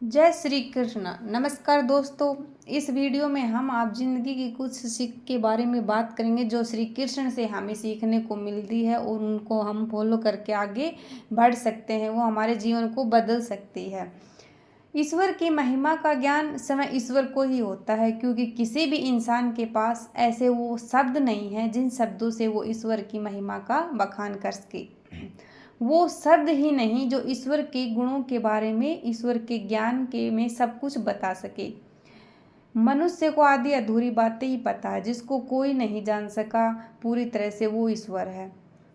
जय श्री कृष्ण। नमस्कार दोस्तों, इस वीडियो में हम आप जिंदगी की कुछ सीख के बारे में बात करेंगे जो श्री कृष्ण से हमें सीखने को मिलती है और उनको हम फॉलो करके आगे बढ़ सकते हैं, वो हमारे जीवन को बदल सकती है। ईश्वर की महिमा का ज्ञान समय ईश्वर को ही होता है, क्योंकि किसी भी इंसान के पास ऐसे वो शब्द नहीं हैं जिन शब्दों से वो ईश्वर की महिमा का बखान कर सके। वो शब्द ही नहीं जो ईश्वर के गुणों के बारे में, ईश्वर के ज्ञान के में सब कुछ बता सके। मनुष्य को आधी अधूरी बातें ही पता है, जिसको कोई नहीं जान सका पूरी तरह से, वो ईश्वर है।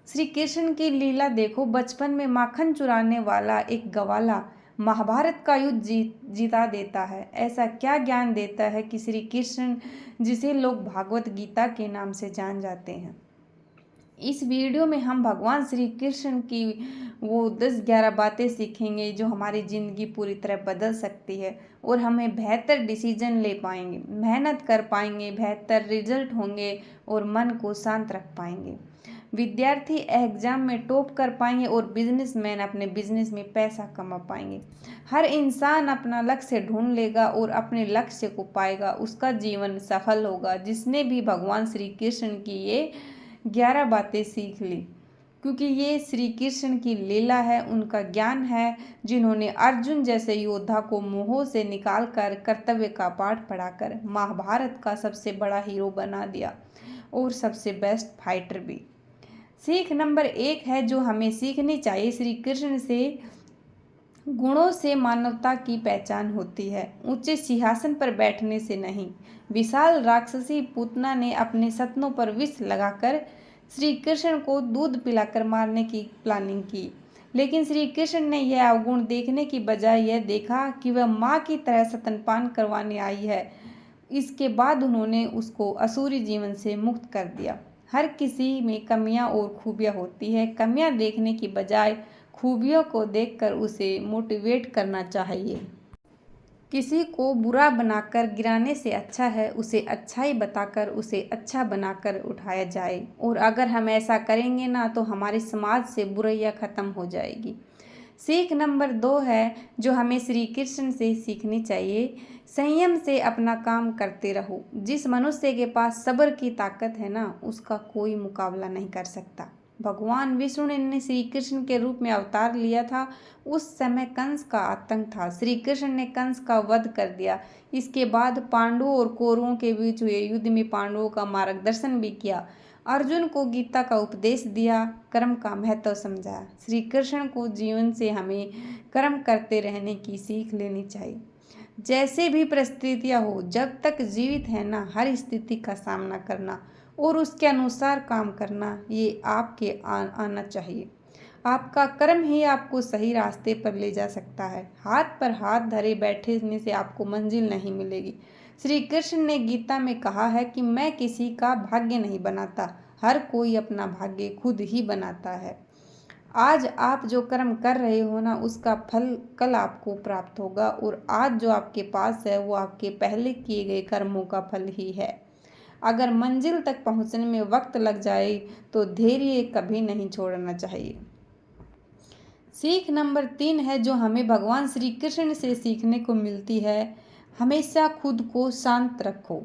श्री कृष्ण की लीला देखो। बचपन में माखन चुराने वाला एक गवाला महाभारत का युद्ध जीता देता है। ऐसा क्या ज्ञान देता है कि श्री कृष्ण, जिसे लोग भागवत गीता के नाम से जान जाते हैं। इस वीडियो में हम भगवान श्री कृष्ण की वो 10-11 बातें सीखेंगे जो हमारी ज़िंदगी पूरी तरह बदल सकती है और हमें बेहतर डिसीजन ले पाएंगे, मेहनत कर पाएंगे, बेहतर रिजल्ट होंगे और मन को शांत रख पाएंगे। विद्यार्थी एग्जाम में टॉप कर पाएंगे और बिजनेसमैन अपने बिजनेस में पैसा कमा पाएंगे। हर इंसान अपना लक्ष्य ढूंढ लेगा और अपने लक्ष्य को पाएगा, उसका जीवन सफल होगा। जिसने भी भगवान श्री कृष्ण की ये 11 बातें सीख ली, क्योंकि ये श्री कृष्ण की लीला है, उनका ज्ञान है, जिन्होंने अर्जुन जैसे योद्धा को मोह से निकालकर कर्तव्य का पाठ पढ़ाकर महाभारत का सबसे बड़ा हीरो बना दिया और सबसे बेस्ट फाइटर भी। सीख नंबर 1 है जो हमें सीखनी चाहिए श्री कृष्ण से। गुणों से मानवता की पहचान होती है, ऊंचे सिंहासन पर बैठने से नहीं। विशाल राक्षसी पूतना ने अपने सपनों पर विष लगाकर श्री कृष्ण को दूध पिलाकर मारने की प्लानिंग की, लेकिन श्री कृष्ण ने यह अवगुण देखने की बजाय यह देखा कि वह माँ की तरह स्तनपान करवाने आई है। इसके बाद उन्होंने उसको असुरी जीवन से मुक्त कर दिया। हर किसी में कमियां और खूबियां होती है, कमियां देखने की बजाय खूबियों को देखकर उसे मोटिवेट करना चाहिए। किसी को बुरा बनाकर गिराने से अच्छा है उसे अच्छाई बताकर उसे अच्छा बनाकर उठाया जाए, और अगर हम ऐसा करेंगे ना तो हमारे समाज से बुराइयां खत्म हो जाएगी। सीख नंबर 2 है जो हमें श्री कृष्ण से सीखनी चाहिए। संयम से अपना काम करते रहो। जिस मनुष्य के पास सब्र की ताकत है ना, उसका कोई मुकाबला नहीं कर सकता। भगवान विष्णु ने श्री कृष्ण के रूप में अवतार लिया था। उस समय कंस का आतंक था, श्री कृष्ण ने कंस का वध कर दिया। इसके बाद पांडवों और कौरवों के बीच हुए युद्ध में पांडवों का मार्गदर्शन भी किया, अर्जुन को गीता का उपदेश दिया, कर्म का महत्व समझाया। श्री कृष्ण को जीवन से हमें कर्म करते रहने की सीख लेनी चाहिए। जैसे भी परिस्थितियाँ हो, जब तक जीवित है ना, हर स्थिति का सामना करना और उसके अनुसार काम करना, ये आपके आना चाहिए। आपका कर्म ही आपको सही रास्ते पर ले जा सकता है। हाथ पर हाथ धरे बैठने से आपको मंजिल नहीं मिलेगी। श्री कृष्ण ने गीता में कहा है कि मैं किसी का भाग्य नहीं बनाता, हर कोई अपना भाग्य खुद ही बनाता है। आज आप जो कर्म कर रहे हो ना, उसका फल कल आपको प्राप्त होगा, और आज जो आपके पास है वो आपके पहले किए गए कर्मों का फल ही है। अगर मंजिल तक पहुंचने में वक्त लग जाए तो धैर्य कभी नहीं छोड़ना चाहिए। सीख नंबर 3 है जो हमें भगवान श्री कृष्ण से सीखने को मिलती है। हमेशा खुद को शांत रखो।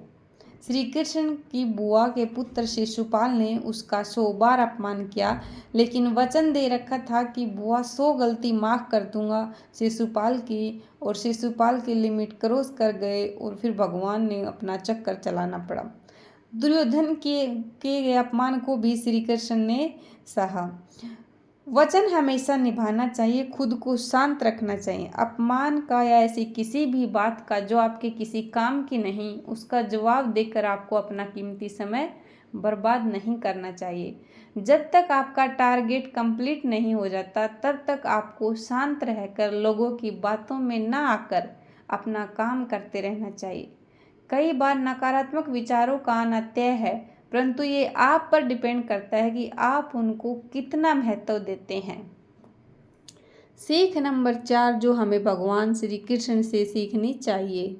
श्री कृष्ण की बुआ के पुत्र शिशुपाल ने उसका 100 बार अपमान किया, लेकिन वचन दे रखा था कि बुआ 100 गलती माफ़ कर दूंगा शिशुपाल की, और शिशुपाल की लिमिट क्रॉस कर गए और फिर भगवान ने अपना चक्कर चलाना पड़ा। दुर्योधन के गए अपमान को भी श्री कृष्ण ने सहा। वचन हमेशा निभाना चाहिए, खुद को शांत रखना चाहिए। अपमान का या ऐसी किसी भी बात का जो आपके किसी काम की नहीं, उसका जवाब देकर आपको अपना कीमती समय बर्बाद नहीं करना चाहिए। जब तक आपका टारगेट कंप्लीट नहीं हो जाता, तब तक आपको शांत रहकर लोगों की बातों में ना आकर अपना काम करते रहना चाहिए। कई बार नकारात्मक विचारों का आना तय है, परंतु ये आप पर डिपेंड करता है कि आप उनको कितना महत्व देते हैं। सीख नंबर 4 जो हमें भगवान श्री कृष्ण से सीखनी चाहिए।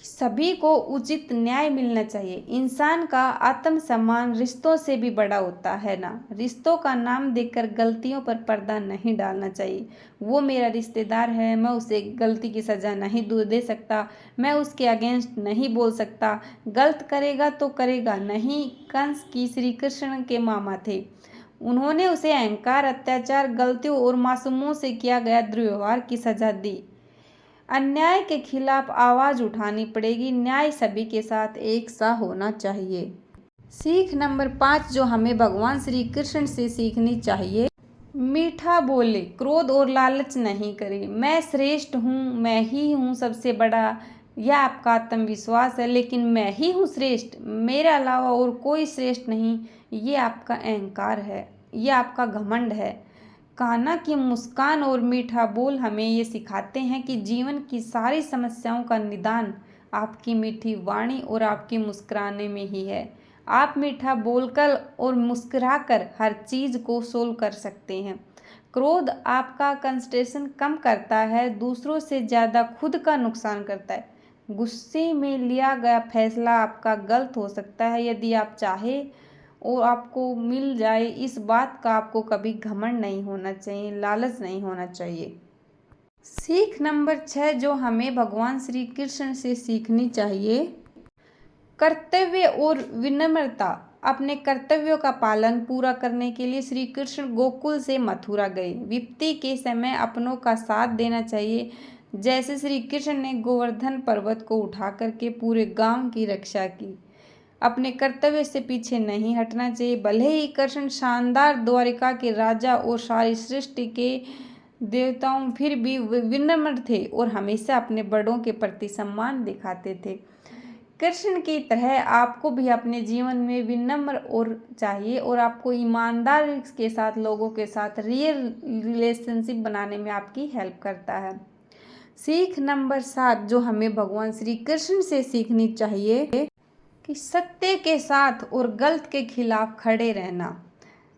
सभी को उचित न्याय मिलना चाहिए। इंसान का आत्मसम्मान रिश्तों से भी बड़ा होता है ना। रिश्तों का नाम देकर गलतियों पर पर्दा नहीं डालना चाहिए। वो मेरा रिश्तेदार है, मैं उसे गलती की सज़ा नहीं दे सकता, मैं उसके अगेंस्ट नहीं बोल सकता। गलत करेगा तो करेगा। नहीं, कंस की श्री कृष्ण के मामा थे। उन्होंने उसे अहंकार, अत्याचार, गलतियों और मासूमों से किया गया दुर्व्यवहार की सज़ा दी। अन्याय के खिलाफ आवाज उठानी पड़ेगी। न्याय सभी के साथ एक सा होना चाहिए। सीख नंबर 5 जो हमें भगवान श्री कृष्ण से सीखनी चाहिए, मीठा बोले, क्रोध और लालच नहीं करे। मैं श्रेष्ठ हूँ, मैं ही हूँ सबसे बड़ा, यह आपका आत्मविश्वास है, लेकिन मैं ही हूँ श्रेष्ठ, मेरे अलावा और कोई श्रेष्ठ नहीं, ये आपका अहंकार है, ये आपका घमंड है। कान्हा की मुस्कान और मीठा बोल हमें ये सिखाते हैं कि जीवन की सारी समस्याओं का निदान आपकी मीठी वाणी और आपके मुस्कुराने में ही है। आप मीठा बोलकर और मुस्कुराकर हर चीज़ को सोल्व कर सकते हैं। क्रोध आपका कंसंट्रेशन कम करता है, दूसरों से ज़्यादा खुद का नुकसान करता है। गुस्से में लिया गया फैसला आपका गलत हो सकता है। यदि आप चाहे और आपको मिल जाए, इस बात का आपको कभी घमंड नहीं होना चाहिए, लालच नहीं होना चाहिए। सीख नंबर 6 जो हमें भगवान श्री कृष्ण से सीखनी चाहिए, कर्तव्य और विनम्रता। अपने कर्तव्यों का पालन पूरा करने के लिए श्री कृष्ण गोकुल से मथुरा गए। विपत्ति के समय अपनों का साथ देना चाहिए। जैसे श्री कृष्ण ने गोवर्धन पर्वत को उठा करके पूरे गांव की रक्षा की। अपने कर्तव्य से पीछे नहीं हटना चाहिए। भले ही कृष्ण शानदार द्वारिका के राजा और सारी सृष्टि के देवताओं, फिर भी विनम्र थे और हमेशा अपने बड़ों के प्रति सम्मान दिखाते थे। कृष्ण की तरह आपको भी अपने जीवन में विनम्र और चाहिए और आपको ईमानदार के साथ, लोगों के साथ रियल रिलेशनशिप बनाने में आपकी हेल्प करता है। सीख नंबर 7 जो हमें भगवान श्री कृष्ण से सीखनी चाहिए कि सत्य के साथ और गलत के खिलाफ खड़े रहना।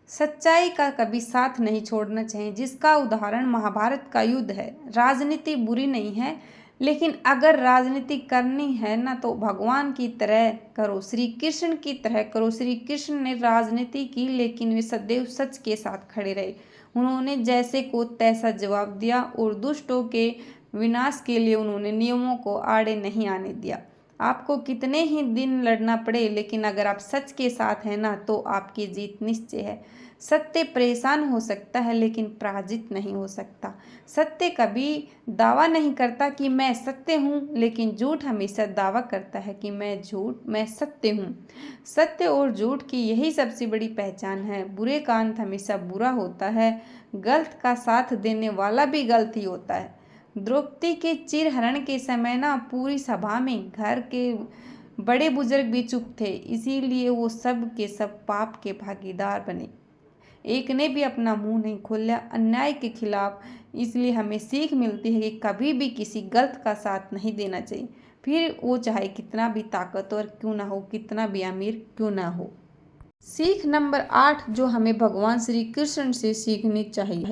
सच्चाई का कभी साथ नहीं छोड़ना चाहिए, जिसका उदाहरण महाभारत का युद्ध है। राजनीति बुरी नहीं है, लेकिन अगर राजनीति करनी है ना तो भगवान की तरह करो, श्री कृष्ण की तरह करो। श्री कृष्ण ने राजनीति की, लेकिन वे सदैव सच के साथ खड़े रहे। उन्होंने जैसे को तैसा जवाब दिया और दुष्टों के विनाश के लिए उन्होंने नियमों को आड़े नहीं आने दिया। आपको कितने ही दिन लड़ना पड़े, लेकिन अगर आप सच के साथ हैं ना तो आपकी जीत निश्चय है। सत्य परेशान हो सकता है, लेकिन पराजित नहीं हो सकता। सत्य कभी दावा नहीं करता कि मैं सत्य हूँ, लेकिन झूठ हमेशा दावा करता है कि मैं सत्य हूँ। सत्य और झूठ की यही सबसे बड़ी पहचान है। बुरे का अंत हमेशा बुरा होता है, गलत का साथ देने वाला भी गलत ही होता है। द्रौपदी के चीरहरण के समय ना पूरी सभा में घर के बड़े बुजुर्ग भी चुप थे, इसीलिए वो सब के सब पाप के भागीदार बने। एक ने भी अपना मुंह नहीं खोला अन्याय के खिलाफ। इसलिए हमें सीख मिलती है कि कभी भी किसी गलत का साथ नहीं देना चाहिए, फिर वो चाहे कितना भी ताकतवर क्यों ना हो, कितना भी अमीर क्यों ना हो। सीख नंबर 8 जो हमें भगवान श्री कृष्ण से सीखनी चाहिए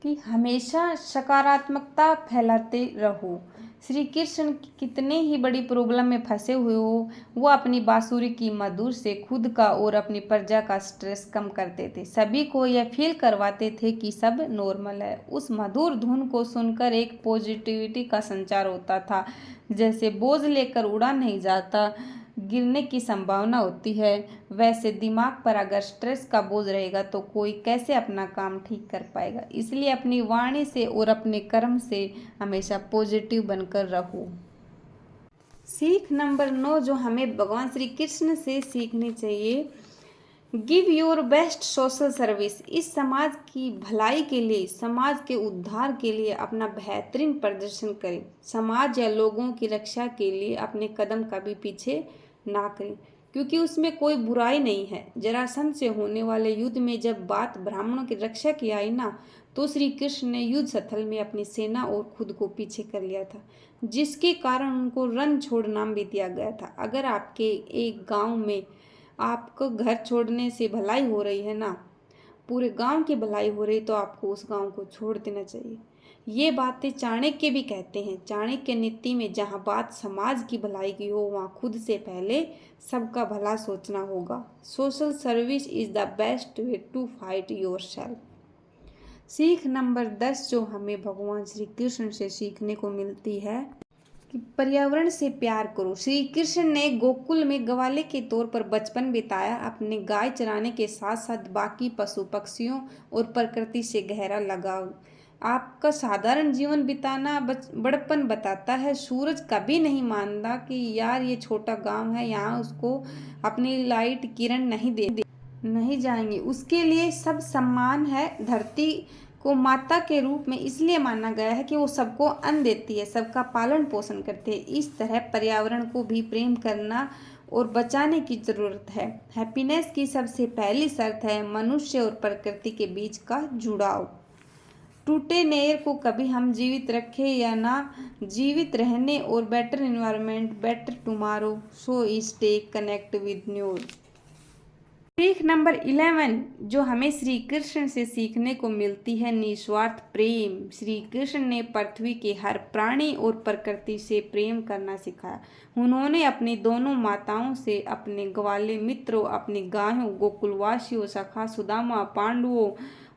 कि हमेशा सकारात्मकता फैलाते रहो। श्री कृष्ण कितने ही बड़ी प्रॉब्लम में फंसे हुए हो, वो अपनी बांसुरी की मधुर से खुद का और अपनी प्रजा का स्ट्रेस कम करते थे। सभी को यह फील करवाते थे कि सब नॉर्मल है। उस मधुर धुन को सुनकर एक पॉजिटिविटी का संचार होता था। जैसे बोझ लेकर उड़ा नहीं जाता, गिरने की संभावना होती है, वैसे दिमाग पर अगर स्ट्रेस का बोझ रहेगा तो कोई कैसे अपना काम ठीक कर पाएगा। इसलिए अपनी वाणी से और अपने कर्म से हमेशा पॉजिटिव बनकर रहो। सीख नंबर 9 जो हमें भगवान श्री कृष्ण से सीखनी चाहिए, give your best social service. इस समाज की भलाई के लिए, समाज के उद्धार के लिए अपना बेहतरीन प्रदर्शन करें। समाज या लोगों की रक्षा के लिए अपने कदम कभी पीछे ना करें, क्योंकि उसमें कोई बुराई नहीं है। जरासंध से होने वाले युद्ध में जब बात ब्राह्मणों की रक्षा की आई ना, तो श्री कृष्ण ने युद्ध स्थल में अपनी सेना और खुद को पीछे कर लिया था, जिसके कारण उनको रण छोड़ नाम भी दिया गया था। अगर आपके एक गांव में आपको घर छोड़ने से भलाई हो रही है ना, पूरे गांव की भलाई हो रही, तो आपको उस गांव को छोड़ देना चाहिए। ये बातें चाणक्य भी कहते हैं। चाणक्य नीति में जहाँ बात समाज की भलाई की हो, वहाँ खुद से पहले सबका भला सोचना होगा। Social service is the best way to fight yourself. सीख नंबर 10 जो हमें भगवान श्री कृष्ण से सीखने को मिलती है कि पर्यावरण से प्यार करो। श्री कृष्ण ने गोकुल में ग्वाले के तौर पर बचपन बिताया। अपने गाय चराने के साथ साथ बाकी पशु पक्षियों और प्रकृति से गहरा लगाव आपका साधारण जीवन बिताना बड़पन बताता है। सूरज कभी नहीं मानता कि यार ये छोटा गांव है, यहाँ उसको अपनी लाइट किरण नहीं जाएंगे। उसके लिए सब सम्मान है। धरती को माता के रूप में इसलिए माना गया है कि वो सबको अन्न देती है, सबका पालन पोषण करती है। इस तरह पर्यावरण को भी प्रेम करना और बचाने की ज़रूरत है। हैप्पीनेस की सबसे पहली शर्त है मनुष्य और प्रकृति के बीच का जुड़ाव। टूटे नेयर को कभी हम जीवित रखें या ना, जीवित रहने और better environment better tomorrow, so stay connect with news. सीख नंबर 11 जो हमें श्री कृष्ण से सीखने को मिलती है, निस्वार्थ प्रेम। श्री कृष्ण ने पृथ्वी के हर प्राणी और प्रकृति से प्रेम करना सिखाया। उन्होंने अपनी दोनों माताओं से, अपने ग्वाले मित्रों, अपनी गायों, गोकुलवासियों, सखा सुदामा, पांडवों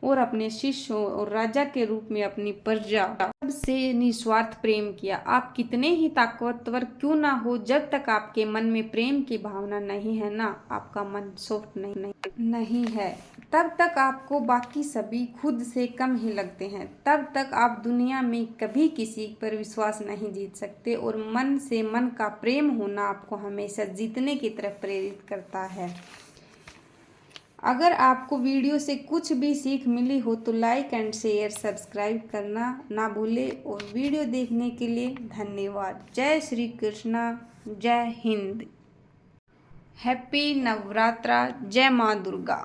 और अपने शिष्यों और राजा के रूप में अपनी प्रजा सबसे निस्वार्थ प्रेम किया। आप कितने ही ताकतवर क्यों ना हो, जब तक आपके मन में प्रेम की भावना नहीं है ना, आपका मन सॉफ्ट नहीं है, तब तक आपको बाकी सभी खुद से कम ही लगते हैं। तब तक आप दुनिया में कभी किसी पर विश्वास नहीं जीत सकते और मन से मन का प्रेम होना आपको हमेशा जीतने की तरफ प्रेरित करता है। अगर आपको वीडियो से कुछ भी सीख मिली हो तो लाइक एंड शेयर सब्सक्राइब करना ना भूलें और वीडियो देखने के लिए धन्यवाद। जय श्री कृष्णा, जय हिंद, हैप्पी नवरात्रा, जय माँ दुर्गा।